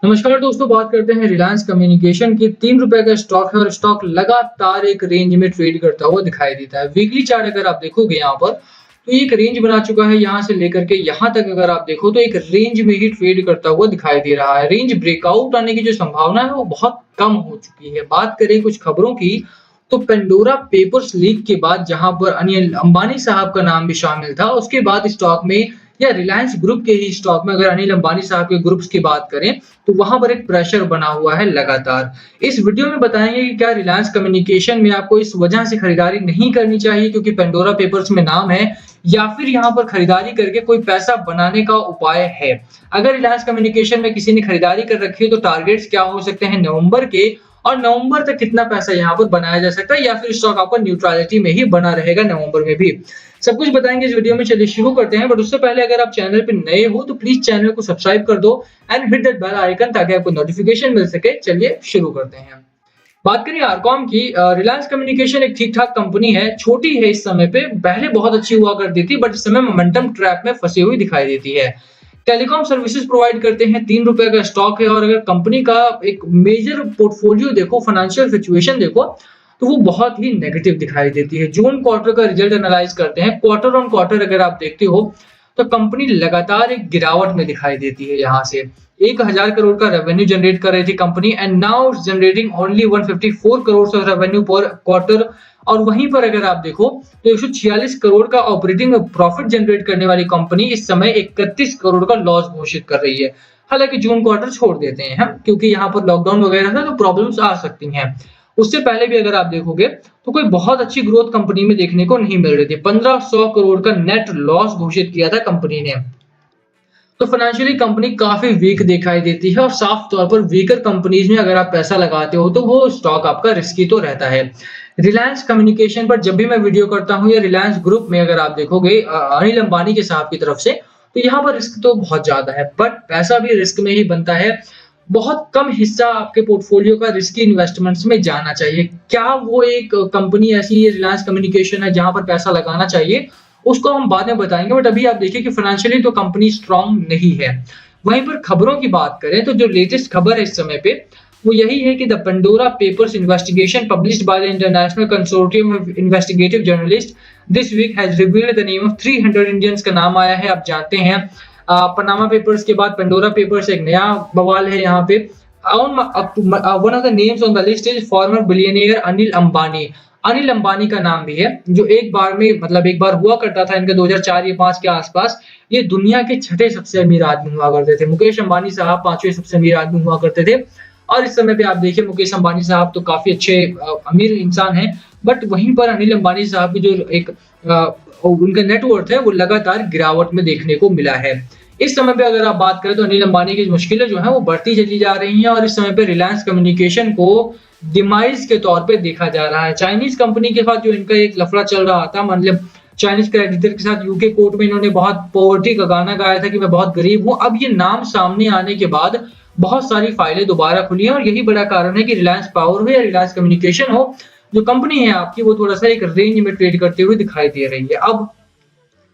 नमस्कार दोस्तों, बात करते हैं रिलायंस कम्युनिकेशन की। ₹3 का स्टॉक है और स्टॉक लगातार एक रेंज में ट्रेड करता हुआ दिखाई देता है। वीकली चार्ट अगर आप देखोगे यहाँ पर, तो ये एक रेंज बना चुका है। यहाँ से लेकर के यहाँ तक अगर आप देखो तो एक रेंज में ही ट्रेड करता हुआ दिखाई दे रहा है। रेंज ब्रेकआउट आने की जो संभावना है वो बहुत कम हो चुकी है। बात करें कुछ खबरों की, तो पेंडोरा पेपर्स लीक के बाद जहां पर अनिल अंबानी साहब का नाम भी शामिल था, उसके बाद स्टॉक में या रिलायंस ग्रुप के ही स्टॉक में अगर अनिल अंबानी साहब के ग्रुप्स की बात करें, तो वहां पर एक प्रेशर बना हुआ है लगातार। इस वीडियो में बताएंगे कि क्या रिलायंस कम्युनिकेशन में आपको इस वजह से खरीदारी नहीं करनी चाहिए क्योंकि पेंडोरा पेपर्स में नाम है, या फिर यहाँ पर खरीदारी करके कोई पैसा बनाने का उपाय है। अगर रिलायंस कम्युनिकेशन में किसी ने खरीदारी कर रखी है तो टारगेट्स क्या हो सकते हैं नवंबर के, और नवंबर तक कितना पैसा यहाँ पर बनाया जा सकता है, या फिर स्टॉक आपका न्यूट्रलिटी में ही बना रहेगा नवंबर में भी। सब कुछ बताएंगे इस वीडियो में। चलिए शुरू करते हैं, बट उससे पहले अगर आप चैनल पे नए हो तो प्लीज चैनल को सब्सक्राइब कर दो and hit that bell icon ताकि आपको नोटिफिकेशन मिल सके। चलिए शुरू करते हैं। बात करें आरकॉम की, रिलायंस कम्युनिकेशन एक ठीक ठाक कंपनी है, छोटी है इस समय पे, पहले बहुत अच्छी हुआ करती थी बट इस समय मोमेंटम ट्रैप में फंसी हुई दिखाई देती है। टेलीकॉम सर्विसेज प्रोवाइड करते हैं, ₹3 का स्टॉक है, और अगर कंपनी का एक मेजर पोर्टफोलियो देखो, फाइनेंशियल सिचुएशन देखो, तो वो बहुत ही नेगेटिव दिखाई देती है। जून क्वार्टर का रिजल्ट एनालाइज करते हैं, क्वार्टर ऑन क्वार्टर अगर आप देखते हो तो कंपनी लगातार एक गिरावट में दिखाई देती है। यहाँ से 1000 करोड़ का रेवेन्यू जनरेट कर रही थी company, and now it's generating only 154 crore of revenue पर क्वार्टर। और वहीं पर अगर आप देखो तो 146 करोड़ का ऑपरेटिंग प्रॉफिट जनरेट करने वाली कंपनी इस समय 31 करोड़ का लॉस घोषित कर रही है। हालांकि जून क्वार्टर छोड़ देते हैं हम, क्योंकि यहाँ पर लॉकडाउन वगैरह है तो प्रॉब्लम्स आ सकती हैं। उससे पहले भी अगर आप देखोगे तो कोई बहुत अच्छी ग्रोथ कंपनी में देखने को नहीं मिल रही थी। 1500 करोड़ का नेट लॉस घोषित किया था कंपनी ने। तो फाइनेंशियली कंपनी काफी वीक दिखाई देती है, और साफ तौर पर वीकर कंपनीज में अगर आप पैसा लगाते हो तो वो स्टॉक आपका रिस्की तो रहता है। रिलायंस कम्युनिकेशन पर जब भी मैं वीडियो करता हूँ या रिलायंस ग्रुप में अगर आप देखोगे अनिल अंबानी के साहब की तरफ से, तो यहाँ पर रिस्क तो बहुत ज्यादा है, बट पैसा भी रिस्क में ही बनता है। बहुत कम हिस्सा आपके पोर्टफोलियो का रिस्की इन्वेस्टमेंट्स में जाना चाहिए। क्या वो एक कंपनी ऐसी है रिलायंस कम्युनिकेशन है जहां पर पैसा लगाना चाहिए, उसको हम बाद में बताएंगे, बट अभी आप देखिए कि फाइनेंशियली तो कंपनी स्ट्रांग नहीं है। वहीं पर खबरों की बात करें तो जो लेटेस्ट खबर है इस समय पे वो यही है कि the Pandora Papers investigation published by the International Consortium of Investigative Journalist this week has revealed the name of 300 Indians का नाम आया है। आप जानते हैं पनामा पेपर्स के बाद पेंडोरा पेपर्स एक नया बवाल है यहाँ पे। One of the names on the list is farmer billionaire Anil Ambani. Anil Ambani का नाम भी है, जो एक बार में मतलब एक बार हुआ करता था इनका 2004 या 5 के आसपास। ये दुनिया के छठे सबसे अमीर आदमी हुआ करते थे। मुकेश अंबानी साहब पांचवें सबसे अमीर आदमी हुआ करते थे, और इस समय पे आप देखिए मुकेश अंबानी साहब तो काफी अच्छे अमीर इंसान हैं, बट वहीं पर अनिल अंबानी साहब की जो एक उनका नेटवर्थ है वो लगातार गिरावट में देखने को मिला है। इस समय पे अगर आप बात करें तो अनिल अंबानी की मुश्किलें जो है वो बढ़ती चली जा रही हैं, और इस समय पे रिलायंस कम्युनिकेशन को डिमाइज के तौर पे देखा जा रहा है। चाइनीज कंपनी के साथ जो इनका एक लफड़ा चल रहा था, मतलब चाइनीज क्रेडिटर के साथ यूके कोर्ट में इन्होंने बहुत पॉवर्टी का गाना गाया था कि मैं बहुत गरीब हूं। अब ये नाम सामने आने के बाद बहुत सारी फाइलें दोबारा खुली हैं, और यही बड़ा कारण है कि रिलायंस पावर हो या रिलायंस कम्युनिकेशन हो, जो कंपनी है आपकी वो थोड़ा सा एक रेंज में ट्रेड करते हुए दिखाई दे रही है। अब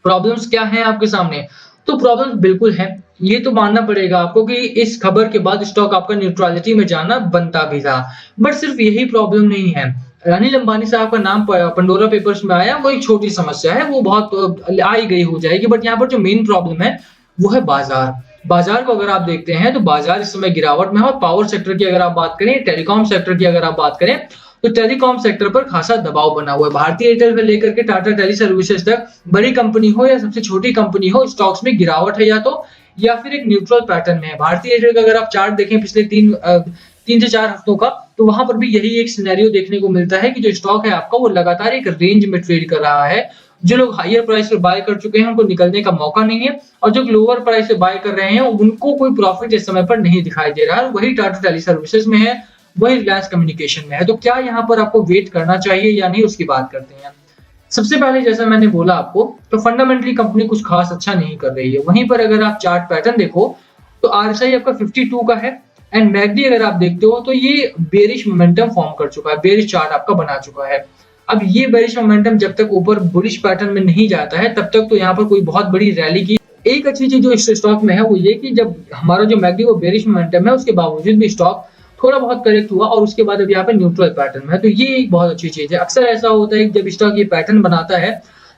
प्रॉब्लम्स क्या है आपके सामने, तो प्रॉब्लम्स बिल्कुल है, ये तो मानना पड़ेगा आपको कि इस खबर के बाद स्टॉक आपका न्यूट्रलिटी में जाना बनता भी था। बट सिर्फ यही प्रॉब्लम नहीं है। अनिल अंबानी साहब का नाम पंडोरा पेपर्स में आया, वो एक छोटी समस्या है, वो बहुत आई गई हो जाएगी। बट यहाँ पर जो मेन प्रॉब्लम है वो है बाजार। बाजार को अगर आप देखते हैं तो बाजार इस समय गिरावट में है, और पावर सेक्टर की अगर आप बात करें, टेलीकॉम सेक्टर की अगर आप बात करें, तो टेलीकॉम सेक्टर पर खासा दबाव बना हुआ है। भारतीय एयरटेल से लेकर के टाटा टेली सर्विसेज तक, बड़ी कंपनी हो या सबसे छोटी कंपनी हो, स्टॉक्स में गिरावट है या फिर एक न्यूट्रल पैटर्न में है। भारतीय एयरटेल का अगर आप चार्ट देखें पिछले 3 से 4 हफ्तों का, तो वहां पर भी यही एक सिनेरियो देखने को मिलता है कि जो स्टॉक है आपका वो लगातार एक रेंज में ट्रेड कर रहा है। जो लोग हायर प्राइस पे बाय कर चुके हैं उनको निकलने का मौका नहीं है, और जो लोअर प्राइस पे बाय कर रहे हैं उनको कोई प्रॉफिट इस समय पर नहीं दिखाई दे रहा है। वही टाटा टेली सर्विसेज में है, वही रिलायंस कम्युनिकेशन में है। तो क्या यहाँ पर आपको वेट करना चाहिए या नहीं, उसकी बात करते हैं। सबसे पहले जैसा मैंने बोला आपको, तो फंडामेंटली कंपनी कुछ खास अच्छा नहीं कर रही है। वहीं पर अगर आप चार्ट पैटर्न देखो तो आरएसआई आपका 52 का है, एंड मैकडी अगर आप देखते हो तो ये बेरिश मोमेंटम फॉर्म कर चुका है, बेरिश चार्ट आपका बना चुका है। अब ये बेरिश मोमेंटम जब तक ऊपर बुलिश पैटर्न में नहीं जाता है तब तक तो यहाँ पर कोई बहुत बड़ी रैली की एक अच्छी चीज़ जो इस स्टॉक में है वो ये कि जब हमारा जो मैकडी वो बेरिश मोमेंटम है उसके बावजूद भी स्टॉक थोड़ा बहुत करेक्ट हुआ और उसके बाद अब यहाँ पे न्यूट्रल पैटर्न में है, तो ये एक बहुत अच्छी चीज़ है। अक्सर ऐसा होता है कि जब स्टॉक ये पैटर्न बनाता है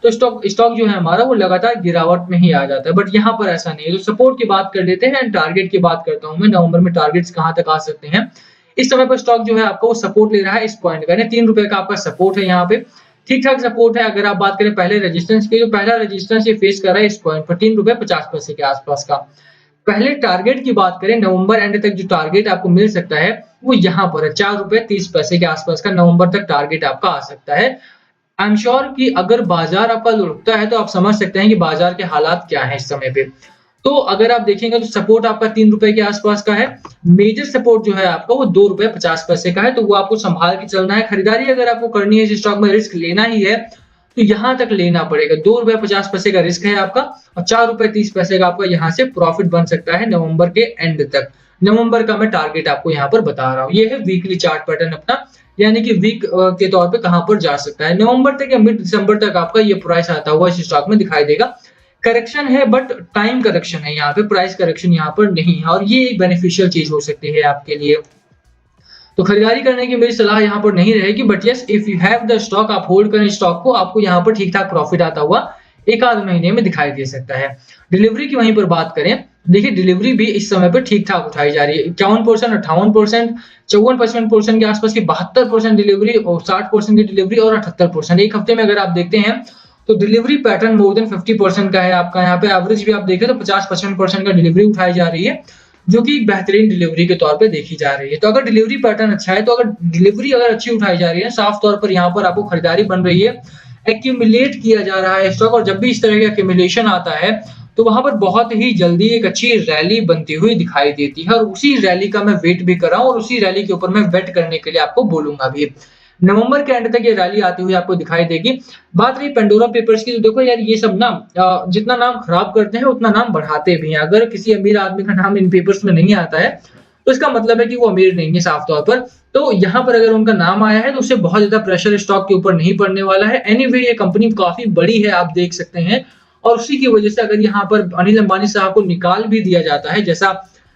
तो स्टॉक स्टॉक जो है हमारा वो लगातार गिरावट में ही आ जाता है, बट यहाँ पर ऐसा नहीं है। तो सपोर्ट की बात कर लेते हैं एंड टारगेट की बात करता हूँ मैं, नवंबर में टारगेट्स कहाँ तक आ सकते हैं। इस समय पर स्टॉक जो है आपका वो सपोर्ट ले रहा है इस पॉइंट का, यानी 3 रुपए का आपका सपोर्ट है यहाँ पे, ठीक-ठाक सपोर्ट है। अगर आप बात करें पहले रेजिस्टेंस की, तो पहला रेजिस्टेंस ये फेस कर रहा है इस पॉइंट पर 3 रुपए 50 पैसे के आसपास का। पहले टारगेट की बात करें, नवंबर एंड तक जो टारगेट आपको मिल सकता है वो यहाँ पर है 4 रुपए 30 पैसे के आसपास का नवंबर तक टारगेट आपका आ सकता है। आई एम श्योर कि अगर बाजार आपका रुकता है तो आप समझ सकते हैं कि बाजार के हालात क्या हैं इस समय पे। तो अगर आप देखेंगे तो सपोर्ट आपका 3 रुपए के आसपास का है। मेजर सपोर्ट जो है आपका वो 2 रुपए 50 पैसे का है, तो वो आपको संभाल के चलना है। खरीदारी अगर आपको करनी है, इस स्टॉक में रिस्क लेना ही है, तो यहाँ तक लेना पड़ेगा। 2 रुपए 50 पैसे का रिस्क है आपका और 4 रुपए 30 पैसे का आपका यहाँ से प्रॉफिट बन सकता है नवंबर के एंड तक। नवंबर का मैं टारगेट आपको यहाँ पर बता रहा हूँ। ये है वीकली चार्ट पैटर्न अपना, यानी कि वीक के तौर पे कहाँ पर जा सकता है। नवंबर तक या मिड दिसंबर तक आपका ये प्राइस आता हुआ इस स्टॉक में दिखाई देगा। करेक्शन है बट टाइम करेक्शन है, यहाँ पे प्राइस करेक्शन यहाँ पर नहीं है और ये एक बेनिफिशियल चीज हो सकती है आपके लिए। तो खरीदारी करने की मेरी सलाह यहाँ पर नहीं रहेगी, but yes if you have the stock, आप होल्ड करें स्टॉक को, आपको यहाँ पर ठीक ठाक प्रॉफिट आता हुआ एक आध महीने में दिखाई दे सकता है। डिलीवरी की वहीं पर बात करें, देखिए डिलीवरी भी इस समय पर ठीक ठाक उठाई जा रही है। 51%, 58%, 54% के आसपास की 72% डिलीवरी और 60% की डिलीवरी और 78%। एक हफ्ते में अगर आप देखते हैं तो डिलीवरी पैटर्न मोर देन 50% का है आपका। यहाँ पे एवरेज भी आप देखें तो 50-55% का डिलीवरी उठाई जा रही है, जो कि एक बेहतरीन डिलीवरी के तौर पे देखी जा रही है। तो अगर डिलीवरी पैटर्न अच्छा है, तो अगर डिलीवरी अगर अच्छी उठाई जा रही है, साफ तौर पर यहाँ पर आपको खरीदारी बन रही है, एक्यूमुलेट किया जा रहा है स्टॉक, और जब भी इस तरह का एक्यूमुलेशन आता है तो वहां पर बहुत ही जल्दी एक अच्छी रैली बनती हुई दिखाई देती है, और उसी रैली का मैं वेट भी कर रहा हूँ और उसी रैली के ऊपर मैं बेट करने के लिए आपको बोलूंगा भी। नवंबर के एंड तक ये रैली आती हुई आपको दिखाई देगी। बात रही पेंडोरा पेपर्स की, तो देखो यार ये सब ना जितना नाम खराब करते हैं उतना नाम बढ़ाते भी हैं। अगर किसी अमीर आदमी का नाम इन पेपर्स में नहीं आता है तो इसका मतलब है कि वो अमीर नहीं है साफ तौर पर। तो यहाँ पर अगर उनका नाम आया है तो उससे बहुत ज्यादा प्रेशर स्टॉक के ऊपर नहीं पड़ने वाला है। एनीवे ये कंपनी काफी बड़ी है, आप देख सकते हैं, और उसी की वजह से अगर यहाँ पर अनिल अंबानी साहब को निकाल भी दिया जाता है, जैसा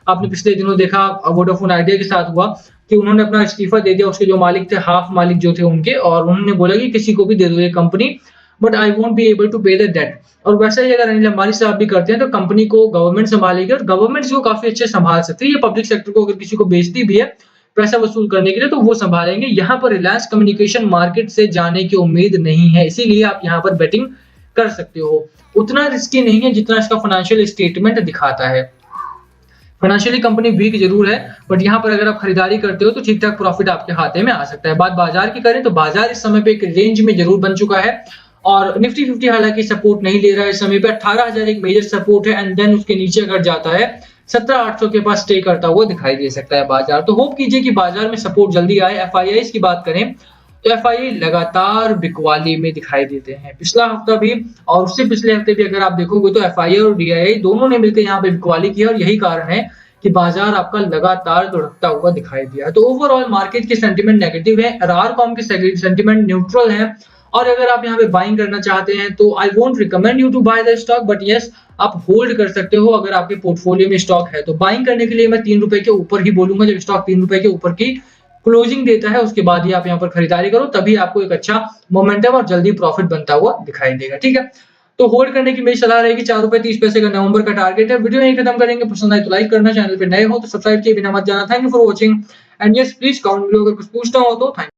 आपने पिछले दिनों देखा वोडाफोन आइडिया के साथ हुआ कि उन्होंने अपना इस्तीफा दे दिया, उसके जो मालिक थे, हाफ मालिक जो थे उनके, और उन्होंने बोला कि किसी को भी दे दो ये company, but I won't be able to pay the debt. और वैसे ही अगर अनिल अंबानी साहब भी करते हैं तो कंपनी को गवर्नमेंट संभालेगी और गवर्नमेंट इसको काफी अच्छे संभाल सकती है। ये पब्लिक सेक्टर को अगर किसी को बेचती भी है पैसा वसूल करने के लिए तो वो संभालेंगे। यहाँ पर रिलायंस कम्युनिकेशन मार्केट से जाने की उम्मीद नहीं है, इसीलिए आप यहाँ पर बेटिंग कर सकते हो। उतना रिस्की नहीं है जितना इसका फाइनेंशियल स्टेटमेंट दिखाता है। फाइनेंशियली कंपनी वीक जरूर है, बट यहाँ पर अगर आप खरीदारी करते हो तो ठीक ठाक प्रॉफिट आपके खाते में आ सकता है। बात बाजार की करें तो बाजार इस समय पे एक रेंज में जरूर बन चुका है, और निफ्टी 50 हालांकि सपोर्ट नहीं ले रहा है इस समय पे। 18,000 एक मेजर सपोर्ट है एंड देन उसके नीचे अगर जाता है 17,800 के पास स्टे करता हुआ दिखाई दे सकता है बाजार। तो होप कीजिए कि बाजार में सपोर्ट जल्दी आए। एफआईआई की बात करें तो एफआईआई लगातार बिकवाली में दिखाई देते हैं, पिछला हफ्ता भी और उससे पिछले हफ्ते भी अगर आप देखोगे तो एफआईआई और डीआईआई दोनों ने मिलकर यहाँ पे बिकवाली की, और यही कारण है कि बाजार आपका लगातार लुढ़कता हुआ दिखाई दिया। तो ओवरऑल मार्केट की सेंटीमेंट नेगेटिव है, रारकॉम की सेंटीमेंट न्यूट्रल है, और अगर आप यहाँ पे बाइंग करना चाहते हैं तो I won't recommend you to buy the stock, but yes आप होल्ड कर सकते हो अगर आपके पोर्टफोलियो में स्टॉक है। तो बाइंग करने के लिए मैं 3 रुपए के ऊपर ही बोलूंगा। जब स्टॉक 3 रुपए के ऊपर की क्लोजिंग देता है उसके बाद ही आप यहाँ पर खरीदारी करो, तभी आपको एक अच्छा मोमेंटम और जल्दी प्रॉफिट बनता हुआ दिखाई देगा। ठीक है, तो होल्ड करने की मेरी सलाह रहेगी। 4 रुपए 30 पैसे का नवंबर का टारगेट है। वीडियो यहीं खत्म करेंगे। पसंद आए तो लाइक करना, चैनल पे नए हो तो सब्सक्राइब किए बिना मत जाना। Thank you for watching and yes please comment में अगर कुछ पूछना हो तो थैंक